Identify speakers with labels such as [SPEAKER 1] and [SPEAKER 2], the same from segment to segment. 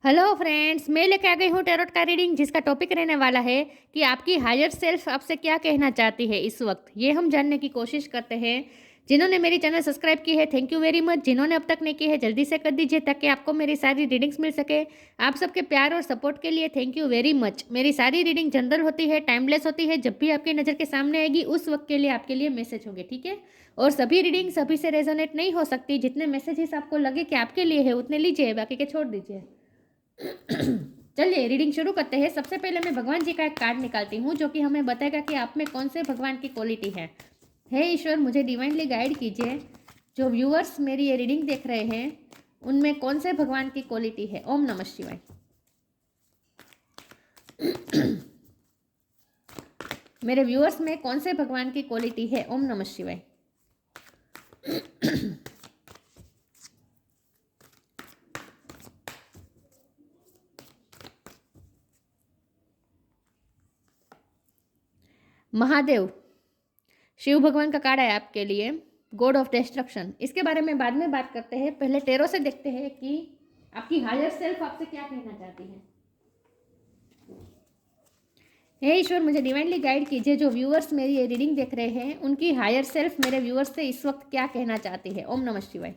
[SPEAKER 1] Hello friends, मैं लेके आ गई हूँ टैरोट का रीडिंग जिसका टॉपिक रहने वाला है कि आपकी हायर सेल्फ आपसे क्या कहना चाहती है इस वक्त। ये हम जानने की कोशिश करते हैं। जिन्होंने मेरी चैनल सब्सक्राइब की है थैंक यू वेरी मच। जिन्होंने अब तक नहीं की है जल्दी से कर दीजिए ताकि आपको मेरी सारी रीडिंग्स मिल सके। आप सबके प्यार और सपोर्ट के लिए थैंक यू वेरी मच। मेरी सारी रीडिंग जनरल होती है, टाइमलेस होती है। जब भी आपकी नज़र के सामने आएगी उस वक्त के लिए आपके लिए मैसेज होंगे, ठीक है। और सभी रीडिंग सभी से रेजोनेट नहीं हो सकती। जितने मैसेजेस आपको लगे कि आपके लिए है उतने लीजिए, बाकी के छोड़ दीजिए। चलिए रीडिंग शुरू करते हैं। सबसे पहले मैं भगवान जी का एक कार्ड निकालती हूँ जो कि हमें बताएगा कि आप में कौन से भगवान की क्वालिटी है। हे ईश्वर, मुझे डिवाइनली गाइड कीजिए। जो व्यूअर्स मेरी ये रीडिंग देख रहे हैं उनमें कौन से भगवान की क्वालिटी है। ओम नमः शिवाय। मेरे व्यूअर्स में कौन से भगवान की क्वालिटी है। ओम नमः शिवाय। महादेव, शिव भगवान का कार्ड है आपके लिए, गॉड ऑफ डिस्ट्रक्शन। इसके बारे में बाद में बात करते हैं। पहले टेरो से देखते हैं कि आपकी हायर सेल्फ आपसे क्या कहना चाहती है। हे ईश्वर, मुझे डिवाइनली गाइड कीजिए। जो व्यूअर्स मेरी ये रीडिंग देख रहे हैं उनकी हायर सेल्फ मेरे व्यूअर्स से इस वक्त क्या कहना चाहती है। ओम नमः शिवाय।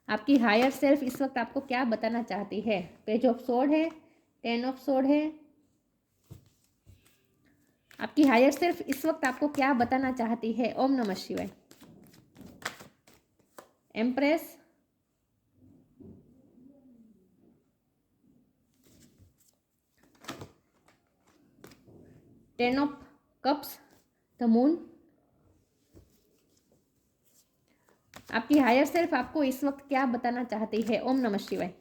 [SPEAKER 1] आपकी हायर सेल्फ इस वक्त आपको क्या बताना चाहती है। पेज ऑफ सोर्ड है, 10 ऑफ सोर्ड है। आपकी हायर सेल्फ इस वक्त आपको क्या बताना चाहती है। ओम नमः शिवाय। Empress, ten of cups, the moon. आपकी हायर सेल्फ आपको इस वक्त क्या बताना चाहती है। ओम नमः शिवाय।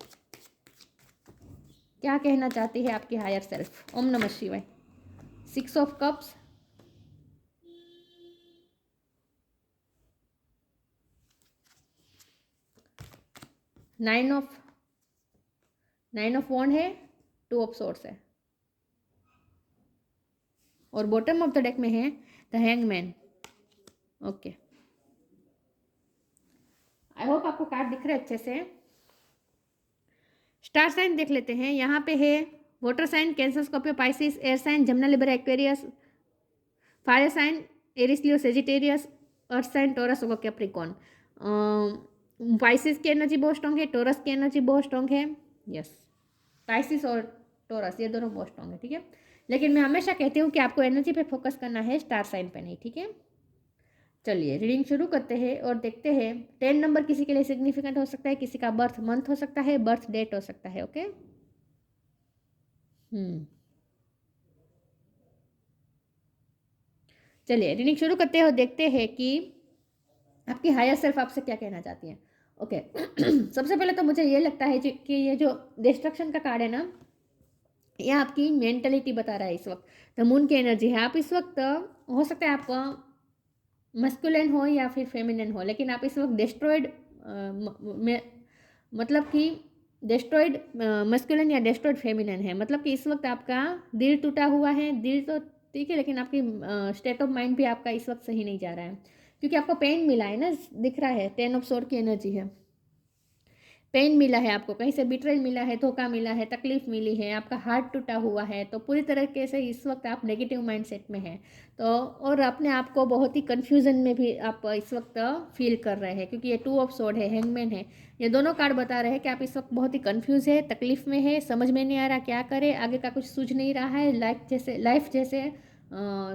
[SPEAKER 1] क्या कहना चाहती है आपकी हायर सेल्फ। ओम नमः शिवाय। 6 ऑफ कप्स, 9 ऑफ वॉन्ड है, 2 ऑफ सोर्स है और बॉटम ऑफ द डेक में है the hangman. Okay, I hope आपको कार्ड दिख रहे अच्छे से। स्टार साइन देख लेते हैं। यहाँ पे है water sign cancer, Scorpio, Pisces, air sign Gemini, Libra, Aquarius, fire sign Aries, Leo, Sagittarius, earth sign Taurus और कैप्रिकॉन। पाइसिस की एनर्जी बहुत स्ट्रॉन्ग है, टॉरस की एनर्जी बहुत स्ट्रॉन्ग है। यस, पाइसिस और टॉरस ये दोनों बहुत स्ट्रॉन्ग है, ठीक है। लेकिन मैं हमेशा कहती हूँ कि आपको एनर्जी पे फोकस करना है, स्टार साइन पे नहीं, ठीक है। चलिए रीडिंग शुरू करते हैं और देखते हैं। 10 नंबर किसी के लिए सिग्निफिकेंट हो सकता है, किसी का बर्थ मंथ हो सकता है, बर्थ डेट हो सकता है। ओके, चलिए रीडिंग शुरू करते हैं और देखते हैं कि आपकी हायर सेल्फ आपसे क्या कहना चाहती है। ओके सबसे पहले तो मुझे ये लगता है कि ये जो डिस्ट्रक्शन का कार्ड है ना, ये आपकी मेंटलिटी बता रहा है इस वक्त। द मून की एनर्जी है। आप इस वक्त हो सकता है आप मस्कुलिन हो या फिर फेमिनिन हो, लेकिन आप इस वक्त डिस्ट्रॉयड मतलब कि डिस्ट्रॉयड मस्कुलिन या डिस्ट्रॉयड फेमिनिन है। मतलब कि इस वक्त आपका दिल टूटा हुआ है। दिल तो ठीक है लेकिन आपकी स्टेट ऑफ माइंड भी आपका इस वक्त सही नहीं जा रहा है, क्योंकि आपको पेन मिला है ना, दिख रहा है। 10 ऑफ सोर्ड की एनर्जी है। पेन मिला है आपको, कहीं से बिट्रेल मिला है, धोखा मिला है, तकलीफ मिली है, आपका हार्ट टूटा हुआ है। तो पूरी तरीके से इस वक्त आप नेगेटिव माइंडसेट में हैं। तो और अपने आप को बहुत ही कन्फ्यूज़न में भी आप इस वक्त फील कर रहे हैं, क्योंकि ये 2 ऑफ सोर्ड है, हैंगमैन है। ये दोनों कार्ड बता रहे हैं कि आप इस वक्त बहुत ही कन्फ्यूज़ है, तकलीफ में है, समझ में नहीं आ रहा क्या करे, आगे का कुछ सूझ नहीं रहा है। लाइफ जैसे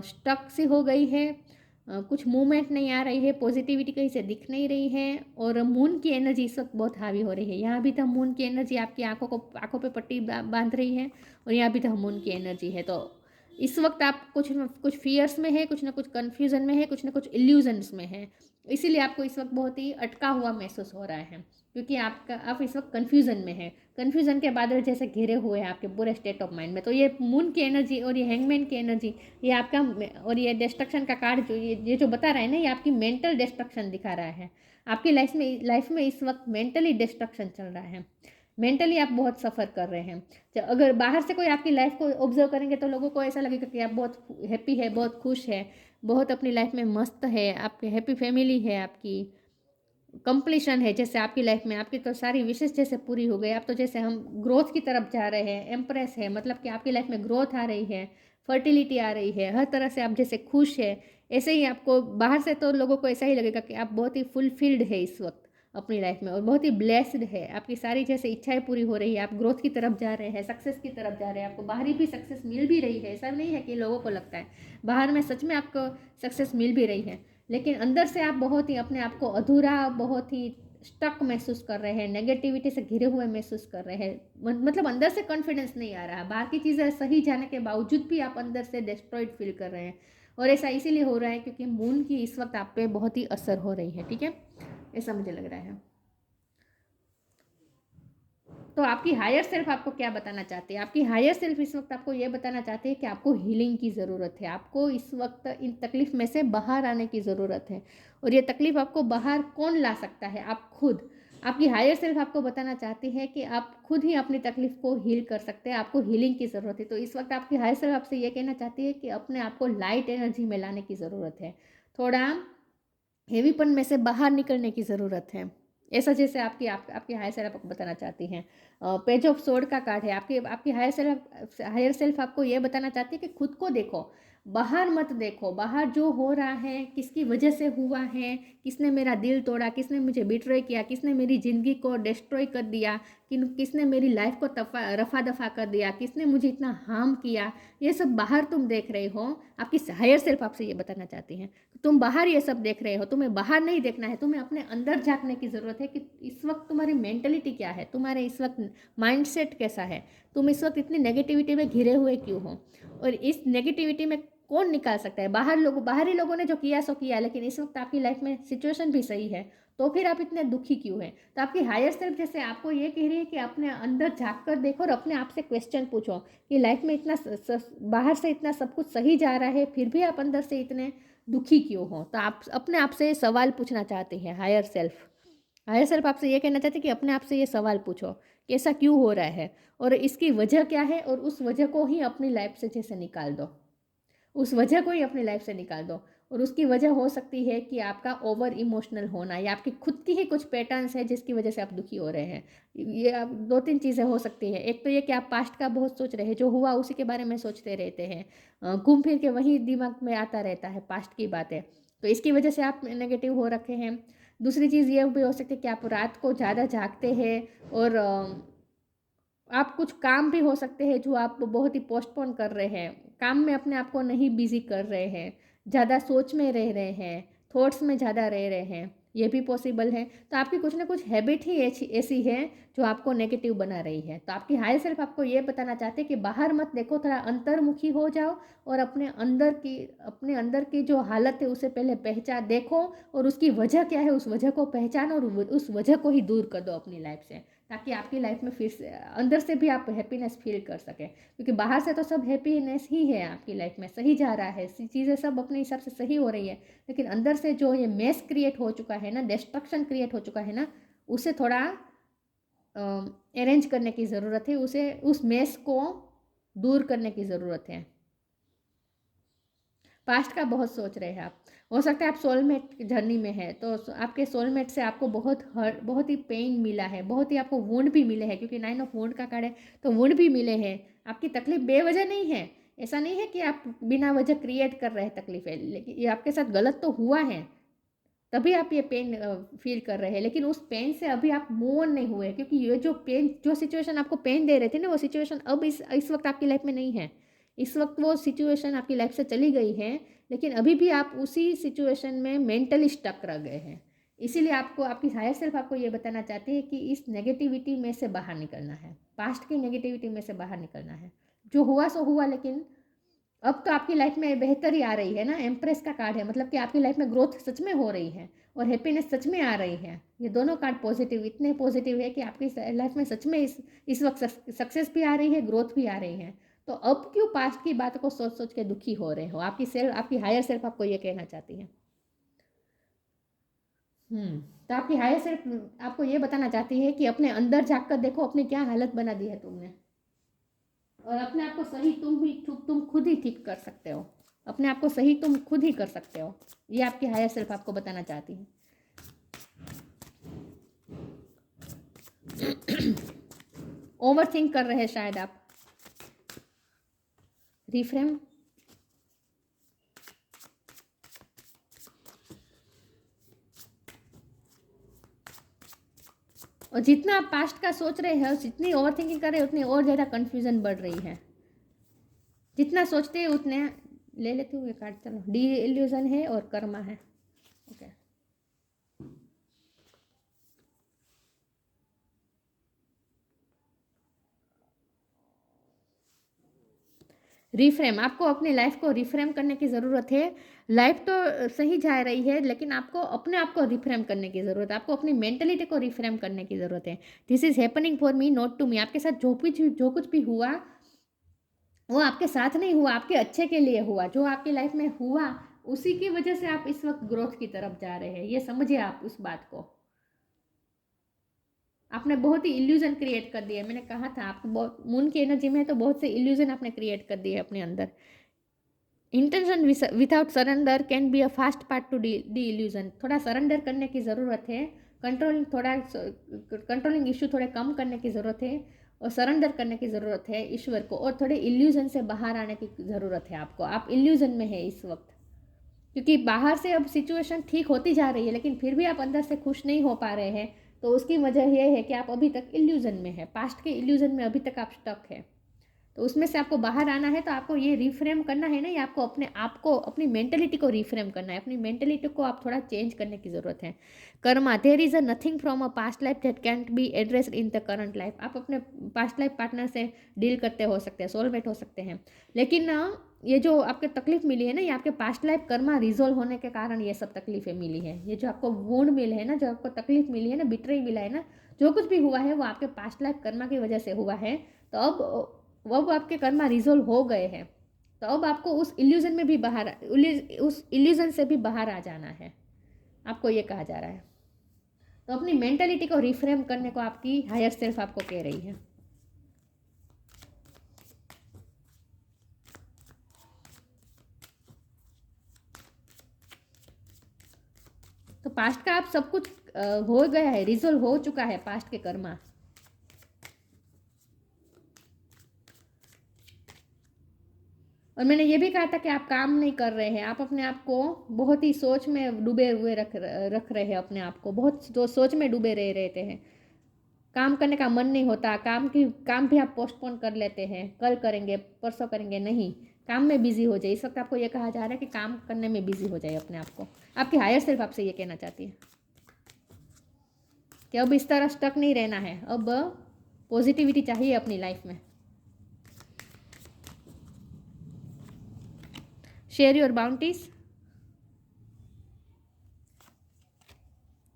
[SPEAKER 1] स्टक सी हो गई है। कुछ मूवमेंट नहीं आ रही है, पॉजिटिविटी कहीं से दिख नहीं रही है। और मून की एनर्जी इस वक्त बहुत हावी हो रही है। यहाँ भी तो मून की एनर्जी आपकी आंखों पे पट्टी बांध रही है, और यहाँ भी तो मून की एनर्जी है। तो इस वक्त आप कुछ न कुछ फियर्स में है, कुछ ना कुछ कन्फ्यूजन में है, कुछ ना कुछ इल्यूजन्स में है। इसीलिए आपको इस वक्त बहुत ही अटका हुआ महसूस हो रहा है, क्योंकि आप इस वक्त कन्फ्यूजन में है। कन्फ्यूजन के बादल जैसे घिरे हुए हैं आपके पूरे स्टेट ऑफ माइंड में। तो ये मून की एनर्जी और ये हैंगमैन की एनर्जी, ये आपका और ये डिस्ट्रक्शन का कार्ड जो ये जो बता रहा है ना, ये आपकी मेंटल डिस्ट्रक्शन दिखा रहा है। आपकी लाइफ में इस वक्त मेंटली डिस्ट्रक्शन चल रहा है। मेंटली आप बहुत सफ़र कर रहे हैं। अगर बाहर से कोई आपकी लाइफ को ऑब्जर्व करेंगे तो लोगों को ऐसा लगेगा कि आप बहुत हैप्पी है, बहुत खुश है, बहुत अपनी लाइफ में मस्त है, आपकी हैप्पी फैमिली है आपकी, कंप्लीशन है, जैसे आपकी लाइफ में आपकी तो सारी विशेष जैसे पूरी हो गई, आप तो जैसे हम ग्रोथ की तरफ जा रहे हैं, एम्प्रेस है, मतलब कि आपकी लाइफ में ग्रोथ आ रही है, फर्टिलिटी आ रही है, हर तरह से आप जैसे खुश है। ऐसे ही आपको बाहर से तो लोगों को ऐसा ही लगेगा कि आप बहुत ही फुलफिल्ड है इस वक्त अपनी लाइफ में, और बहुत ही ब्लेस्ड है, आपकी सारी जैसे इच्छाएं पूरी हो रही है, आप ग्रोथ की तरफ जा रहे हैं, सक्सेस की तरफ जा रहे हैं, आपको बाहरी भी सक्सेस मिल भी रही है। ऐसा नहीं है कि लोगों को लगता है बाहर में सच में आपको सक्सेस मिल भी रही है, लेकिन अंदर से आप बहुत ही अपने आप को अधूरा, बहुत ही स्टक महसूस कर रहे हैं, नेगेटिविटी से घिरे हुए महसूस कर रहे हैं, मतलब अंदर से कॉन्फिडेंस नहीं आ रहा, बाकी चीज़ें सही जाने के बावजूद भी आप अंदर से डिस्ट्रॉयड फील कर रहे हैं। और ऐसा इसीलिए हो रहा है क्योंकि मून की इस वक्त आप पे बहुत ही असर हो रही है, ठीक है, ऐसा मुझे लग रहा है। तो आपकी हायर सेल्फ आपको क्या बताना चाहती है? आपकी हायर सेल्फ इस वक्त आपको ये बताना चाहती है कि आपको हीलिंग की ज़रूरत है, आपको इस वक्त इन तकलीफ में से बाहर आने की ज़रूरत है। और ये तकलीफ आपको बाहर कौन ला सकता है? आप खुद। आपकी हायर सेल्फ आपको बताना चाहती है कि आप खुद ही अपनी तकलीफ को हील कर सकते हैं, आपको हीलिंग की ज़रूरत है। तो इस वक्त आपकी हायर सेल्फ आपसे ये कहना चाहती है कि अपने आप को लाइट एनर्जी में लाने की ज़रूरत है, थोड़ा हेवीपन में से बाहर निकलने की ज़रूरत है। ऐसा जैसे आपकी हायर सेल्फ आपको बताना चाहती हैं। पेज ऑफ सोर्ड का कार्ड है, आपकी आपकी हायर सेल्फ आपको ये बताना चाहती है कि खुद को देखो, बाहर मत देखो, बाहर जो हो रहा है किसकी वजह से हुआ है, किसने मेरा दिल तोड़ा, किसने मुझे बिट्रे किया, किसने मेरी ज़िंदगी को डिस्ट्रॉय कर दिया, किसने मेरी लाइफ को रफा दफा कर दिया, किसने मुझे इतना हार्म किया, ये सब बाहर तुम देख रहे हो। आपकी हायर सेल्फ आपसे ये बताना चाहती हैं, तुम बाहर ये सब देख रहे हो, तुम्हें बाहर नहीं देखना है, तुम्हें अपने अंदर झांकने की ज़रूरत है कि इस वक्त तुम्हारी मेंटलिटी क्या है, तुम्हारे इस वक्त माइंडसेट कैसा है, तुम इस वक्त इतनी नेगेटिविटी में घिरे हुए क्यों हो, और इस नेगेटिविटी में कौन निकाल सकता है? बाहरी लोगों ने जो किया सो किया, लेकिन इस वक्त आपकी लाइफ में सिचुएशन भी सही है, तो फिर आप इतने दुखी क्यों हैं? तो आपकी हायर सेल्फ जैसे आपको ये कह रही है कि अपने अंदर झांक कर देखो और अपने आप से क्वेश्चन पूछो कि लाइफ में इतना बाहर से इतना सब कुछ सही जा रहा है, फिर भी आप अंदर से इतने दुखी क्यों हो? तो आप अपने आप से सवाल पूछना चाहते हैं। हायर सेल्फ आपसे ये कहना चाहते हैं कि अपने आप से ये सवाल पूछो कि ऐसा क्यों हो रहा है और इसकी वजह क्या है, और उस वजह को ही अपनी लाइफ से जैसे निकाल दो, उस वजह को ही अपनी लाइफ से निकाल दो। और उसकी वजह हो सकती है कि आपका ओवर इमोशनल होना, या आपकी खुद की ही कुछ पैटर्न्स है जिसकी वजह से आप दुखी हो रहे हैं। ये आप दो तीन चीज़ें हो सकती हैं। एक तो ये कि आप पास्ट का बहुत सोच रहे हैं, जो हुआ उसी के बारे में सोचते रहते हैं, घूम फिर के वही दिमाग में आता रहता है पास्ट की बातें, तो इसकी वजह से आप नेगेटिव हो रखे हैं। दूसरी चीज़ ये भी हो सकती है कि आप रात को ज़्यादा जागते हैं, और आप कुछ काम भी हो सकते हैं जो आप बहुत ही पोस्टपोन कर रहे हैं, काम में अपने आप को नहीं बिजी कर रहे हैं, ज़्यादा सोच में रह रहे हैं, थॉट्स में ज़्यादा रह रहे हैं, ये भी पॉसिबल है। तो आपकी कुछ ना कुछ हैबिट ही ऐसी है जो आपको नेगेटिव बना रही है। तो आपकी हायर सेल्फ आपको ये बताना चाहते हैं कि बाहर मत देखो, थोड़ा अंतर्मुखी हो जाओ, और अपने अंदर की जो हालत है उसे पहले पहचान देखो, और उसकी वजह क्या है उस वजह को पहचानो, और उस वजह को ही दूर कर दो अपनी लाइफ से, ताकि आपकी लाइफ में फिर से अंदर से भी आप हैप्पीनेस फील कर सकें। क्योंकि बाहर से तो सब हैप्पीनेस ही है, आपकी लाइफ में सही जा रहा है, चीज़ें सब अपने हिसाब से सही हो रही है, लेकिन अंदर से जो ये मेस क्रिएट हो चुका है ना, डिस्ट्रक्शन क्रिएट हो चुका है ना, उसे थोड़ा अरेंज करने की ज़रूरत है, उसे उस मेस को दूर करने की ज़रूरत है। पास्ट का बहुत सोच रहे हैं आप, हो सकता है आप सोलमेट जर्नी में है, तो आपके सोलमेट से आपको बहुत ही पेन मिला है, बहुत ही आपको वुंड भी मिले हैं, क्योंकि 9 ऑफ वुंड का कार्ड है, तो वुंड भी मिले हैं। आपकी तकलीफ बेवजह नहीं है, ऐसा नहीं है कि आप बिना वजह क्रिएट कर रहे हैं तकलीफें, लेकिन ये आपके साथ गलत तो हुआ है, तभी आप ये पेन फील कर रहे हैं, लेकिन उस पेन से अभी आप मूव ऑन नहीं हुए, क्योंकि ये जो पेन, जो सिचुएशन आपको पेन दे रहे थे ना, वो सिचुएशन अब इस वक्त आपकी लाइफ में नहीं है। इस वक्त वो सिचुएशन आपकी लाइफ से चली गई है, लेकिन अभी भी आप उसी सिचुएशन में मेंटली स्टक रह गए हैं। इसीलिए आपको आपकी हायर सेल्फ आपको ये बताना चाहती है कि इस नेगेटिविटी में से बाहर निकलना है, पास्ट की नेगेटिविटी में से बाहर निकलना है। जो हुआ सो हुआ, लेकिन अब तो आपकी लाइफ में बेहतरी आ रही है ना, एम्प्रेस का कार्ड है, मतलब कि आपकी लाइफ में ग्रोथ सच में हो रही है और हैप्पीनेस सच में आ रही है। ये दोनों कार्ड पॉजिटिव, इतने पॉजिटिव है कि आपकी लाइफ में सच में इस वक्त सक्सेस भी आ रही है, ग्रोथ भी आ रही है। तो अब क्यों पास्ट की बात को सोच सोच के दुखी हो रहे हो? आपकी हायर सेल्फ आपको ये कहना चाहती है। तो आपकी हायर सेल्फ आपको ये बताना चाहती है कि अपने अंदर झाँक कर देखो, अपनी क्या हालत बना दी है तुमने, और अपने आप को सही तुम खुद ही ठीक कर सकते हो, अपने आप को सही तुम खुद ही कर सकते हो। ये आपकी हायर सेल्फ आपको बताना चाहती है। ओवर थिंक कर रहे हैं शायद आप। रिफ्रेम, और जितना आप पास्ट का सोच रहे हैं, जितनी ओवर थिंकिंग कर रहे हैं, उतनी और ज़्यादा कन्फ्यूजन बढ़ रही है। जितना सोचते हैं उतने, ले लेती हूँ ये कार्ड, चलो। डी इल्यूजन है और कर्मा है। ओके, रिफ्रेम, आपको अपनी लाइफ को रिफ्रेम करने की ज़रूरत है। लाइफ तो सही जा रही है, लेकिन आपको अपने आप को रिफ्रेम करने की ज़रूरत है। आपको अपनी मेंटलिटी को रिफ्रेम करने की ज़रूरत है। This is happening for me, not to me. आपके साथ जो कुछ भी हुआ, वो आपके साथ नहीं हुआ, आपके अच्छे के लिए हुआ। जो आपकी लाइफ में हुआ, उसी की वजह से आप इस वक्त ग्रोथ की तरफ जा रहे हैं। ये समझिए आप उस बात को। आपने बहुत ही इल्यूजन क्रिएट कर दिया। मैंने कहा था आपको, बहुत मून की एनर्जी में है, तो बहुत से इल्यूजन आपने क्रिएट कर दिए अपने अंदर। Intention without surrender can be a fast part two D illusion. थोड़ा सरेंडर करने की ज़रूरत है, कंट्रोलिंग इशू थोड़े कम करने की ज़रूरत है, और सरेंडर करने की ज़रूरत है ईश्वर को, और थोड़े इल्यूजन से बाहर आने की ज़रूरत है आपको। आप इल्यूजन में है इस वक्त, क्योंकि बाहर से अब सिचुएशन ठीक होती जा रही है, लेकिन फिर भी आप अंदर से खुश नहीं हो पा रहे हैं। तो उसकी वजह यह है कि आप अभी तक इल्यूजन में है, पास्ट के इल्यूजन में अभी तक आप स्टक है। तो उसमें से आपको बाहर आना है, तो आपको ये रिफ्रेम करना है ना, ये आपको अपने आप को, अपनी मेंटलिटी को रिफ्रेम करना है। अपनी मेंटलिटी को आप थोड़ा चेंज करने की ज़रूरत है। Karma, there is a nothing from a past life that can't be addressed in the current life. आप अपने पास्ट लाइफ पार्टनर से डील करते हो सकते हैं, सोलमेट हो सकते हैं, लेकिन ये जो आपके तकलीफ मिली है ना, ये आपके पास्ट लाइफ कर्मा रिजोल्व होने के कारण ये सब तकलीफें मिली है। ये जो आपको वुंड मिले है ना, जो आपको तकलीफ मिली है ना, बिट्रेई मिला है ना, जो कुछ भी हुआ है वो आपके पास्ट लाइफ कर्मा की वजह से हुआ है। तो अब वो आपके कर्मा रिजोल्व हो गए हैं। तो अब आपको उस इल्यूजन में भी बाहर, उस इल्यूजन से भी बाहर आ जाना है, आपको ये कहा जा रहा है। तो अपनी मेंटलिटी को रिफ्रेम करने को आपकी हायर सेल्फ आपको कह रही है। तो पास्ट का आप सब कुछ हो गया है, रिजोल्व हो चुका है पास्ट के कर्मा। और मैंने ये भी कहा था कि आप काम नहीं कर रहे हैं, आप अपने आप को बहुत ही सोच में डूबे हुए रख रहे हैं अपने आप को, बहुत जो सोच में डूबे रह रहते हैं। काम करने का मन नहीं होता, काम भी आप पोस्टपोन कर लेते हैं, कल करेंगे, परसों करेंगे, नहीं, काम में बिजी हो जाए। इस वक्त आपको ये कहा जा रहा है कि काम करने में बिजी हो जाए अपने आप को। आपकी हायर सेल्फ आपसे ये कहना चाहती है कि अब इस तरह स्टक नहीं रहना है, अब पॉजिटिविटी चाहिए अपनी लाइफ में। Share your bounties,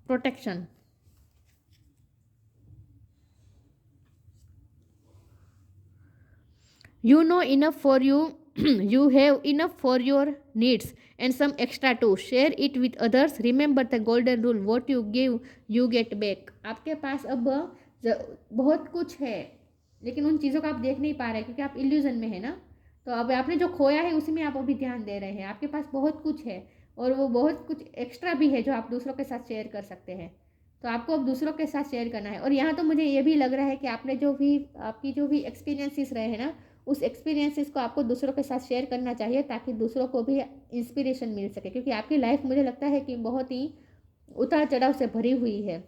[SPEAKER 1] protection, you know enough for you, you have enough for your needs and some extra too. Share it with others. Remember the golden rule, what you give you get back. आपके पास अब बहुत कुछ है, लेकिन उन चीज़ों का आप देख नहीं पा रहे क्योंकि आप इल्यूजन में है ना। तो अब आपने जो खोया है उसी में आप अभी ध्यान दे रहे हैं। आपके पास बहुत कुछ है, और वो बहुत कुछ एक्स्ट्रा भी है जो आप दूसरों के साथ शेयर कर सकते हैं। तो आपको अब दूसरों के साथ शेयर करना है। और यहाँ तो मुझे ये भी लग रहा है कि आपने आपकी जो भी एक्सपीरियंसेस रहे हैं ना, उस एक्सपीरियंसेस को आपको दूसरों के साथ शेयर करना चाहिए, ताकि दूसरों को भी इंस्पिरेशन मिल सके। क्योंकि आपकी लाइफ मुझे लगता है कि बहुत ही उतार चढ़ाव से भरी हुई है।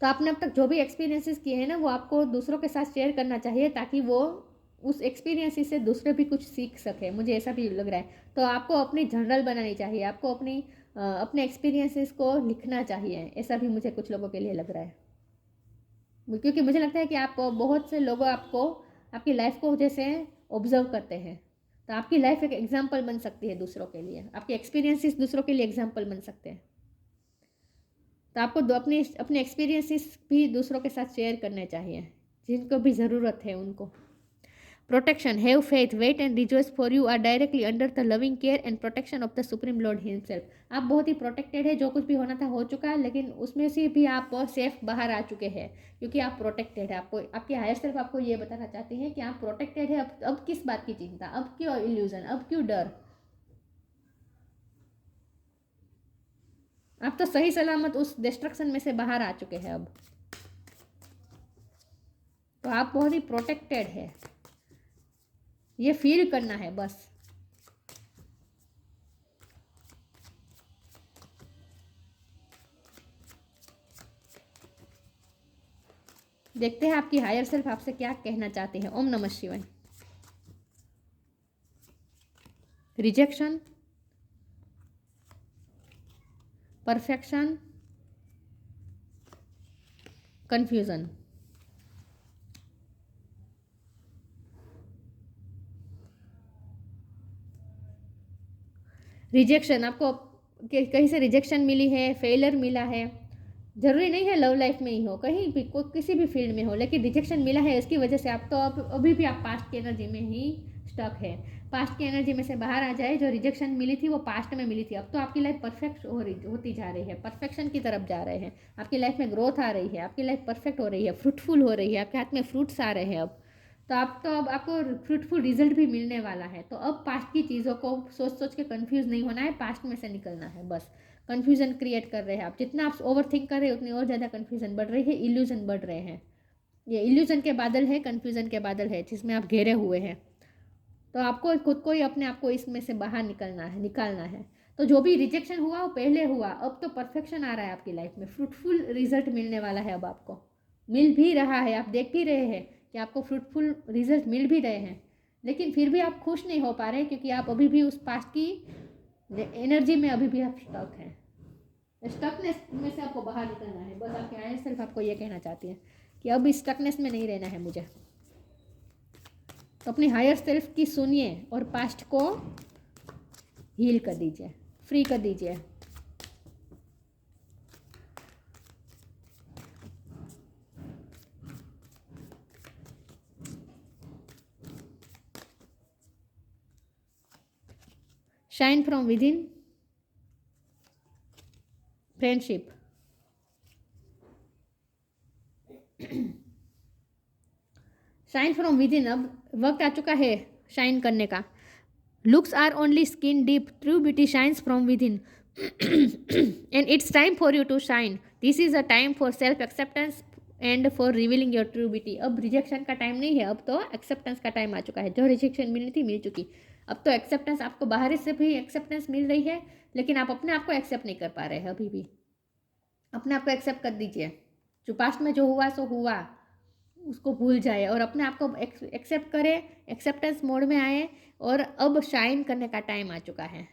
[SPEAKER 1] तो आपने अब तक जो भी एक्सपीरियंसेस किए हैं ना, वो आपको दूसरों के साथ शेयर करना चाहिए, ताकि वो उस एक्सपीरियंसेस से दूसरे भी कुछ सीख सके। मुझे ऐसा भी लग रहा है। तो आपको अपनी जर्नल बनानी चाहिए, आपको अपने एक्सपीरियंसेस को लिखना चाहिए। ऐसा भी मुझे कुछ लोगों के लिए लग रहा है, क्योंकि मुझे लगता है कि आप बहुत से लोग आपकी लाइफ को जैसे ऑब्जर्व करते हैं। तो आपकी लाइफ एक एग्जाम्पल बन सकती है दूसरों के लिए, आपके एक्सपीरियंसेस दूसरों के लिए एग्जाम्पल बन सकते हैं। तो आपको अपने एक्सपीरियंसेस भी दूसरों के साथ शेयर करने चाहिए, जिनको भी ज़रूरत है उनको। Protection, have faith, wait and rejoice for you are directly under the loving care and protection of the supreme Lord himself. आप बहुत ही प्रोटेक्टेड है, जो कुछ भी होना था हो चुका है, लेकिन उसमें से भी आप सेफ बाहर आ चुके हैं, क्योंकि आप प्रोटेक्टेड है। आपको आपकी हायर सेल्फ आपको ये बताना चाहती है कि आप प्रोटेक्टेड है। अब किस बात की चिंता, अब क्यों इल्यूजन, अब क्यों डर। आप तो सही सलामत उस डिस्ट्रक्शन में से बाहर आ चुके हैं अब। तो आप बहुत ही प्रोटेक्टेड है, ये फील करना है बस। देखते हैं आपकी हायर सेल्फ आपसे क्या कहना चाहती है। ओम नमः शिवाय। Rejection, perfection, confusion. रिजेक्शन, आपको कहीं से रिजेक्शन मिली है, फेलियर मिला है, ज़रूरी नहीं है लव लाइफ में ही हो, कहीं भी किसी भी फील्ड में हो, लेकिन रिजेक्शन मिला है, इसकी वजह से आप तो अब अभी भी आप पास्ट की एनर्जी में ही स्टक है। पास्ट की एनर्जी में से बाहर आ जाए। जो रिजेक्शन मिली थी वो पास्ट में मिली थी, अब तो आपकी लाइफ परफेक्ट होती जा रही है, परफेक्शन की तरफ जा रहे हैं, आपकी लाइफ में ग्रोथ आ रही है, आपकी लाइफ परफेक्ट हो रही है, फ्रूटफुल हो रही है, आपके हाथ में फ्रूट्स आ रहे हैं अब। तो आप तो अब आपको फ्रूटफुल रिजल्ट भी मिलने वाला है। तो अब पास्ट की चीज़ों को सोच सोच के कंफ्यूज नहीं होना है, पास्ट में से निकलना है बस। कन्फ्यूजन क्रिएट कर रहे हैं आप, जितना आप ओवर थिंक कर रहे हैं उतनी और ज़्यादा कन्फ्यूजन बढ़ रही है, इल्यूजन बढ़ रहे हैं। ये इल्यूजन के बादल है, कन्फ्यूजन के बादल है, जिसमें आप घेरे हुए हैं। तो आपको खुद को ही अपने आप को इसमें से बाहर निकालना है। तो जो भी रिजेक्शन हुआ वो पहले हुआ, अब तो परफेक्शन आ रहा है आपकी लाइफ में, फ्रूटफुल रिजल्ट मिलने वाला है, अब आपको मिल भी रहा है, आप देख भी रहे हैं कि आपको फ्रूटफुल रिजल्ट मिल भी रहे हैं। लेकिन फिर भी आप खुश नहीं हो पा रहे, क्योंकि आप अभी भी उस पास्ट की एनर्जी में अभी भी आप स्टक हैं। स्टकनेस में से आपको बाहर निकलना है बस। आपके हायर सेल्फ आपको ये कहना चाहती है कि अब इस स्टकनेस में नहीं रहना है मुझे। तो अपनी हायर सेल्फ की सुनिए और पास्ट को हील कर दीजिए, फ्री कर दीजिए। Shine from within, friendship. Shine from within, अब वक्त आ चुका है शाइन करने का। Looks are only skin deep, true beauty shines from within and it's time for you to shine. This is a time for self acceptance and for revealing your true beauty. अब rejection का time नहीं है, अब तो acceptance का time आ चुका है। जो रिजेक्शन मिली थी मिल चुकी, अब तो एक्सेप्टेंस, आपको बाहर से भी एक्सेप्टेंस मिल रही है, लेकिन आप अपने आप को एक्सेप्ट नहीं कर पा रहे हैं अभी भी। अपने आप को एक्सेप्ट कर दीजिए। जो पास्ट में जो हुआ सो हुआ, उसको भूल जाए और अपने आप को एक्सेप्ट करें, एक्सेप्टेंस मोड में आए। और अब शाइन करने का टाइम आ चुका है,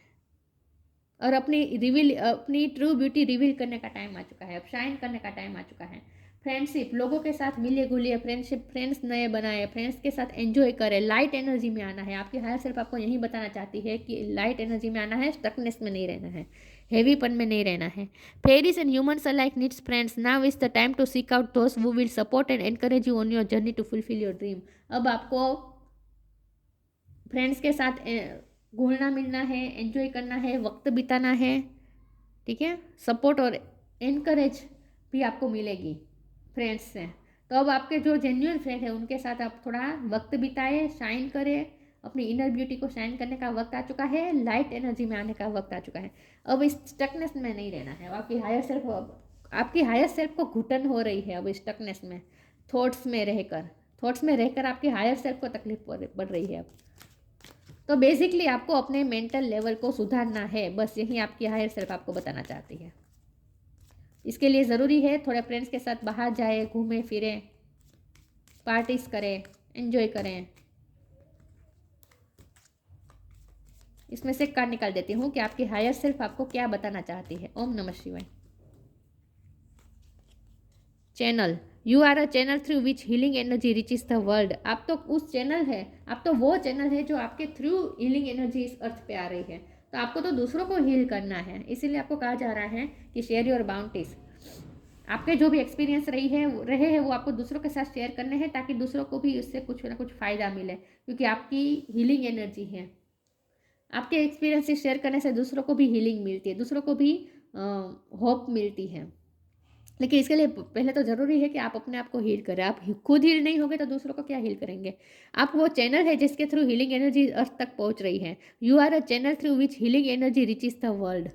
[SPEAKER 1] और अपनी ट्रू ब्यूटी रिवील करने का टाइम आ चुका है। अब शाइन करने का टाइम आ चुका है। फ्रेंडशिप, लोगों के साथ मिलिए घुलिए, फ्रेंड्स नए बनाए, फ्रेंड्स के साथ एंजॉय करें, लाइट एनर्जी में आना है। आपकी हायर सेल्फ आपको यही बताना चाहती है कि लाइट एनर्जी में आना है, स्टकनेस में नहीं रहना है, हेवीपन में नहीं रहना है। Fairies and humans alike needs friends, now is the time to seek out those who will support and encourage you on your journey to fulfil your dream. अब आपको फ्रेंड्स के साथ घुलना मिलना है, एंजॉय करना है, वक्त बिताना है, ठीक है। सपोर्ट और एनकरेज भी आपको मिलेगी फ्रेंड्स से। तो अब आपके जो जेन्युइन फ्रेंड है उनके साथ आप थोड़ा वक्त बिताए, शाइन करें, अपनी इनर ब्यूटी को शाइन करने का वक्त आ चुका है, लाइट एनर्जी में आने का वक्त आ चुका है। अब इस स्टकनेस में नहीं रहना है। आपकी हायर सेल्फ को घुटन हो रही है अब स्टकनेस में, थॉट्स में रहकर आपकी हायर सेल्फ को तकलीफ बढ़ रही है अब। तो बेसिकली आपको अपने मेंटल लेवल को सुधारना है, बस यही आपकी हायर सेल्फ आपको बताना चाहती है। इसके लिए ज़रूरी है थोड़े फ्रेंड्स के साथ बाहर जाए, घूमें फिरें, पार्टीज करें, एंजॉय करें। इसमें से कार्ड निकाल देती हूँ कि आपकी हायर सेल्फ आपको क्या बताना चाहती है। ओम नमः शिवाय। Channel, you are a channel through which healing energy reaches the world. आप तो उस चैनल है, आप तो वो चैनल है जो आपके थ्रू हीलिंग एनर्जी इस अर्थ पे आ रही है। तो आपको तो दूसरों को हील करना है, इसीलिए आपको कहा जा रहा है कि शेयर योर बाउंटीज। आपके जो भी एक्सपीरियंस रहे हैं वो आपको दूसरों के साथ शेयर करने हैं, ताकि दूसरों को भी उससे कुछ ना कुछ फ़ायदा मिले, क्योंकि आपकी हीलिंग एनर्जी है। आपके एक्सपीरियंस शेयर करने से दूसरों को भी हीलिंग मिलती है, दूसरों को भी होप मिलती है। लेकिन इसके लिए पहले तो ज़रूरी है कि आप अपने आप को हील करें। आप खुद हील नहीं होंगे तो दूसरों को क्या हील करेंगे। आप वो चैनल है जिसके थ्रू हीलिंग एनर्जी अर्थ तक पहुंच रही है। You are a channel through which healing energy reaches the world.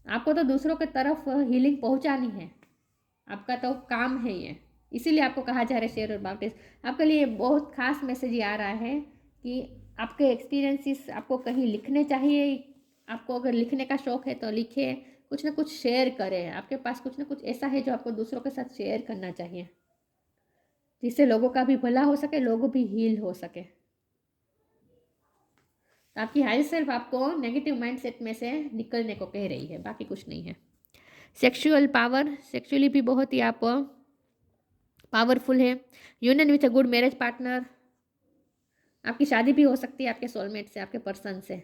[SPEAKER 1] आपको तो दूसरों की तरफ हीलिंग पहुंचानी है, आपका तो काम है ये। इसीलिए आपको कहा जा रहा है शेयर और अबाउट इट। आपके लिए बहुत खास मैसेज ये आ रहा है कि आपके एक्सपीरियंसेस आपको कहीं लिखने चाहिए। आपको अगर लिखने का शौक़ है तो लिखिए, कुछ ना कुछ शेयर करें। आपके पास कुछ ना कुछ ऐसा है जो आपको दूसरों के साथ शेयर करना चाहिए, जिससे लोगों का भी भला हो सके, लोग भी हील हो सके। तो आपकी हायर सेल्फ आपको नेगेटिव माइंडसेट में से निकलने को कह रही है, बाकी कुछ नहीं है। सेक्सुअल पावर, सेक्सुअली भी बहुत ही आप पावरफुल है। Union with a good marriage partner, आपकी शादी भी हो सकती है आपके सोलमेट से, आपके पर्सन से,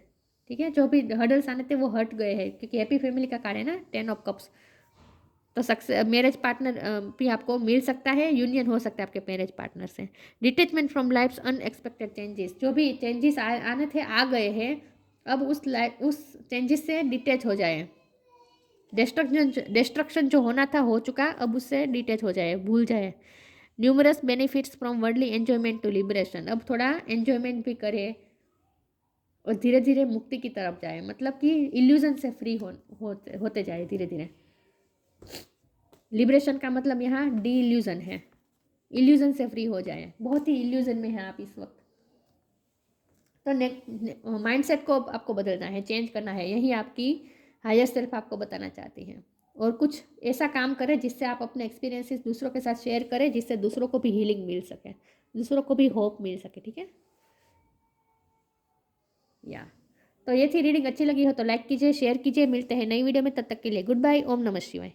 [SPEAKER 1] ठीक है। जो भी हर्डल्स आने थे वो हट गए हैं, क्योंकि हैप्पी फैमिली का कार्ड है ना, 10 ऑफ कप्स। तो सक्सेस मैरिज पार्टनर भी आपको मिल सकता है, यूनियन हो सकता है आपके मैरिज पार्टनर से। Detachment from life's unexpected changes, जो भी चेंजेस आने थे आ गए हैं, अब उस चेंजेस से डिटेच हो जाए। डिस्ट्रक्शन जो होना था हो चुका, अब उससे डिटेच हो जाए, भूल जाए। Numerous benefits from worldly enjoyment to liberation, अब थोड़ा एन्जॉयमेंट भी करे और धीरे धीरे मुक्ति की तरफ जाए, मतलब कि इल्यूजन से फ्री होते जाए धीरे धीरे। लिबरेशन का मतलब यहाँ डी इल्यूजन है, इल्यूजन से फ्री हो जाए। बहुत ही इल्यूजन में है आप इस वक्त, तो माइंडसेट को आपको बदलना है, चेंज करना है, यही आपकी हायर सेल्फ आपको बताना चाहती है। और कुछ ऐसा काम करें जिससे आप अपने एक्सपीरियंसेस दूसरों के साथ शेयर करें, जिससे दूसरों को भी हीलिंग मिल सके, दूसरों को भी होप मिल सके, ठीक है। या तो ये थी रीडिंग। अच्छी लगी हो तो लाइक कीजिए, शेयर कीजिए। मिलते हैं नई वीडियो में, तब तक के लिए गुड बाय। ओम नमः शिवाय।